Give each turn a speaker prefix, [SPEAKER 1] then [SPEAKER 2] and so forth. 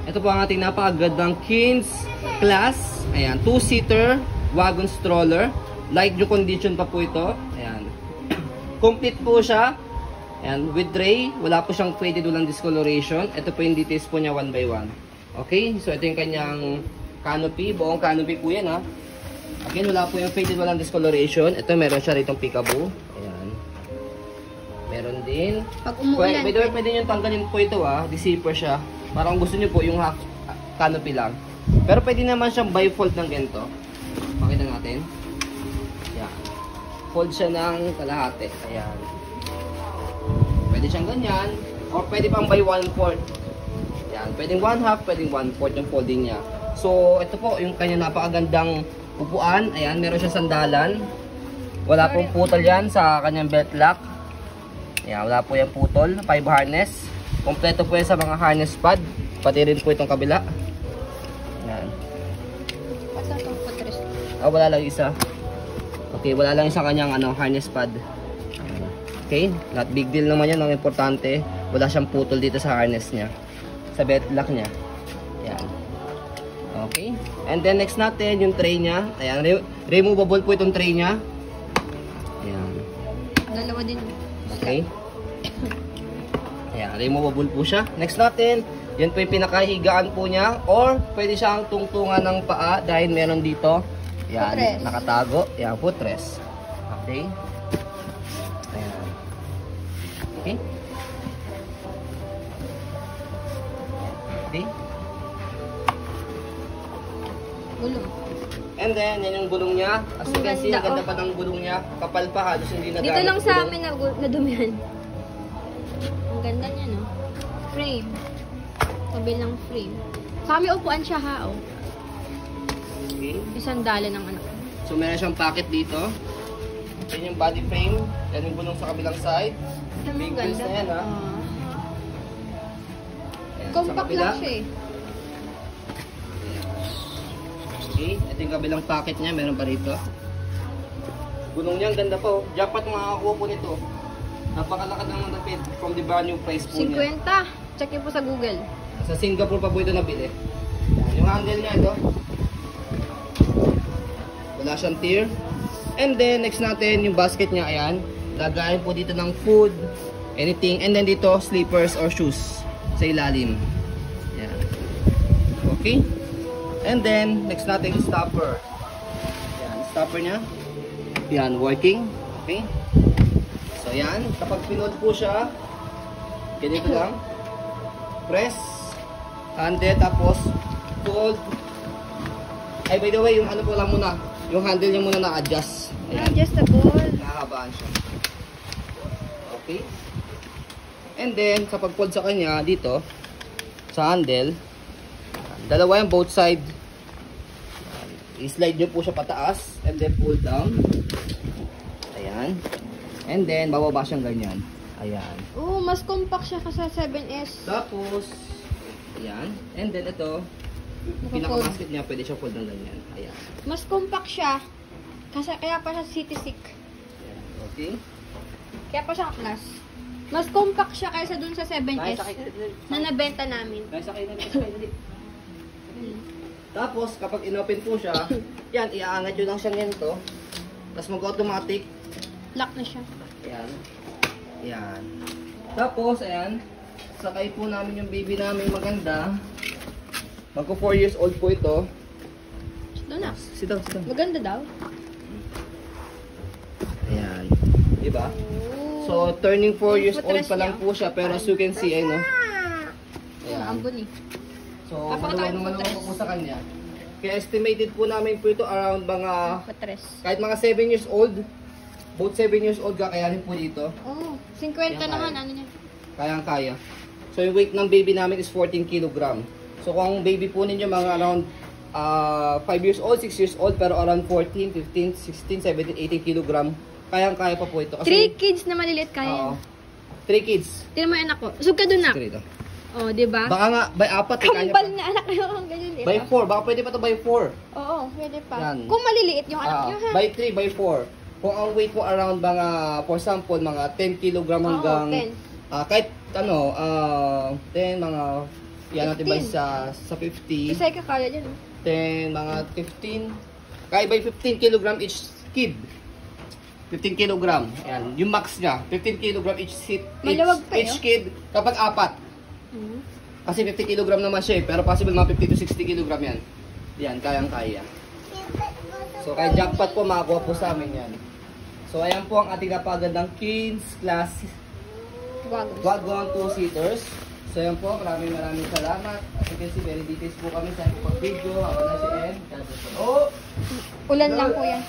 [SPEAKER 1] Ito po ang ating napakagandang Kins Class. Ayan, 2-seater wagon stroller. Light new condition pa po ito. Ayan. Complete po siya. Ayan, with tray. Wala po siyang faded, walang discoloration. Ito po yung details po niya 1 by 1. Okay, so ito yung kanyang canopy. Buong canopy po yan ha. Again, wala po yung faded, walang discoloration. Ito, meron siya rito peekaboo. Ayan. Meron din.
[SPEAKER 2] Pag umuulan.
[SPEAKER 1] Pwede nyo tanggalin po ito ha. Di-zipper siya. Parang gusto nyo po yung half canopy lang. Pero pwede naman siyang bifold ng ganito. Pakita natin. Ayan. Fold siya ng kalahati. Ayan. Pwede siyang ganyan. Or pwede pang by 1/4. Ayan. Pwedeng 1/2, pwedeng 1/4 yung folding niya. So, ito po yung kanya napakagandang upuan. Ayan. Meron siya sandalan. Wala pong putol yan sa kanyang belt lock. Ayan. Wala po yung putol. 5 harness. Kompleto po yan sa mga harness pad. Pati rin po itong kabila. Ayan. Wala lang isa. Okay, wala lang isa kanyang harness pad. Okay, not big deal naman yan. Ang importante, wala siyang putol dito sa harness niya. Sa belt lock niya. Ayan. Okay. And then next natin, yung tray niya. Ayan, removable po itong tray niya. Ayan.
[SPEAKER 2] Dalawa din.
[SPEAKER 1] Okay. Ayan, removable po siya. Next natin, yan po yung pinakahigaan po niya. Or, pwede siyang tungtungan ng paa dahil meron dito. Ayan,
[SPEAKER 2] footrest.
[SPEAKER 1] Nakatago. Ayan, footrest. Okay. Ayan. Okay. Okay.
[SPEAKER 2] Gulong.
[SPEAKER 1] And then, yan yung gulong niya. As you can see, ang ganda
[SPEAKER 2] oh.
[SPEAKER 1] pa ng gulong niya. Kapal pa, halos hindi na
[SPEAKER 2] Dito lang sa amin nadumihan. Ang ganda niya, no? Frame. Kabilang frame. Sa amin upuan siya, ha, oh.
[SPEAKER 1] Okay.
[SPEAKER 2] Isang dala ng anak.
[SPEAKER 1] So, meron siyang pocket dito. Yan yung body frame. Yan yung gulong sa kabilang side. Big wheels na yan, ha? Ayan,
[SPEAKER 2] Compact lang siya, eh.
[SPEAKER 1] Okay, ito yung kabilang pocket niya. Meron pa rito. Gulong niya, ang ganda po. Jackpot makakakuha po nito. Napakalakad ng matapid from the brand new price po
[SPEAKER 2] 50.
[SPEAKER 1] niya.
[SPEAKER 2] Check niyo po sa Google.
[SPEAKER 1] Sa Singapore pa po ito nabili. Yung handle niya ito. Wala siyang tier. And then, next natin, yung basket niya, ayan. Lagayan po dito ng food, anything. And then dito, slippers or shoes sa ilalim. Ayan. Okay. And then, next natin yung stopper. Ayan, stopper niya. Ayan, working. Okay. So, ayan. Kapag pinold po siya, ganito lang. Press. Handle, tapos fold. Ay, by the way, yung ano po lang muna. Yung handle niya muna na-adjust.
[SPEAKER 2] Adjustable.
[SPEAKER 1] Nahabaan siya. Okay. And then, kapag fold sa kanya, dito, sa handle, dalawa yung both side. I-slide nyo po siya pataas. And then, pull down. Ayan. And then, bababa siyang ganyan. Ayan.
[SPEAKER 2] Oh, mas compact siya kasi sa 7S.
[SPEAKER 1] Tapos, ayan. And then, ito, pinaka-basket niya, pwede siya fold ng ganyan. Ayan.
[SPEAKER 2] Mas compact siya. Kasi kaya pa siya city sick.
[SPEAKER 1] Ayan. Okay.
[SPEAKER 2] Kaya pa siya class. Mas compact siya kaysa dun sa 7S na nabenta namin.
[SPEAKER 1] Nasa kayo na Tapos, kapag inopen po siya, yan, iaangat nyo lang siya ganito. Tapos mag-automatic.
[SPEAKER 2] Lock na siya.
[SPEAKER 1] Ayan. Ayan. Tapos, ayan, sakay po namin yung baby namin maganda. Magko 4 years old po ito.
[SPEAKER 2] Doon na.
[SPEAKER 1] Sit down, sit down.
[SPEAKER 2] Maganda daw.
[SPEAKER 1] Ayan. Diba?
[SPEAKER 2] Oh.
[SPEAKER 1] So, turning 4 years old
[SPEAKER 2] Footrest
[SPEAKER 1] pa lang
[SPEAKER 2] niya.
[SPEAKER 1] po siya. Pero as you can see, ay no?
[SPEAKER 2] Ayan. Ambon eh.
[SPEAKER 1] So,
[SPEAKER 2] Papakita
[SPEAKER 1] maluwag
[SPEAKER 2] ko
[SPEAKER 1] naman
[SPEAKER 2] footrest.
[SPEAKER 1] po sa kanya. Kaya estimated po namin po ito around mga,
[SPEAKER 2] Patres.
[SPEAKER 1] kahit mga 7 years old. Both 7 years old, kakayanin po dito.
[SPEAKER 2] Oh, 50
[SPEAKER 1] Ayan,
[SPEAKER 2] naman.
[SPEAKER 1] kaya.
[SPEAKER 2] Ano niya?
[SPEAKER 1] Kayang-kaya. So, yung weight ng baby namin is 14 kg. So, kung ang baby po ninyo mga around 5 years old, 6 years old, pero around 14, 15, 16, 17, 18 kg, kayang-kaya pa po ito.
[SPEAKER 2] 3 kids na maliliit kaya.
[SPEAKER 1] Oo. 3 kids.
[SPEAKER 2] Tignan mo yung anak ko. Sug ka dun na.
[SPEAKER 1] Dito.
[SPEAKER 2] Oh, di ba?
[SPEAKER 1] Baka nga, by 4, kaya
[SPEAKER 2] Kambal
[SPEAKER 1] pa.
[SPEAKER 2] na anak ko yung ganyan dito.
[SPEAKER 1] By 4, baka pwede pa to by 4.
[SPEAKER 2] Oo, pwede pa.
[SPEAKER 1] Yan.
[SPEAKER 2] Kung maliliit yung anak niyo ha.
[SPEAKER 1] By 3, by 4. Kung ang weight po around mga, for example, mga 10 kg hanggang,
[SPEAKER 2] Oo, 10.
[SPEAKER 1] kahit ano, 10, mga Yan natin by sa 50.
[SPEAKER 2] Isa ka kaya dyan.
[SPEAKER 1] Then, mga 15. Kaya by 15 kg each kid. 15 kg. Yan. Yung max niya. 15 kg each seat.
[SPEAKER 2] Maluwag pa
[SPEAKER 1] Each kid. Kapag apat. Kasi 50 kg naman siya eh. Pero possible mga 50 to 60 kg yan. Yan. Kayang-kaya. So, kaya jackpot po makakuha po sa amin yan. So, ayan po ang ating napagandang Kings Class Wagon 2-seaters. So, ayan po. Maraming salamat. As you can see, very details po kami sa pag-video. Ako na si N. Oh!
[SPEAKER 2] Ulan lang po yan.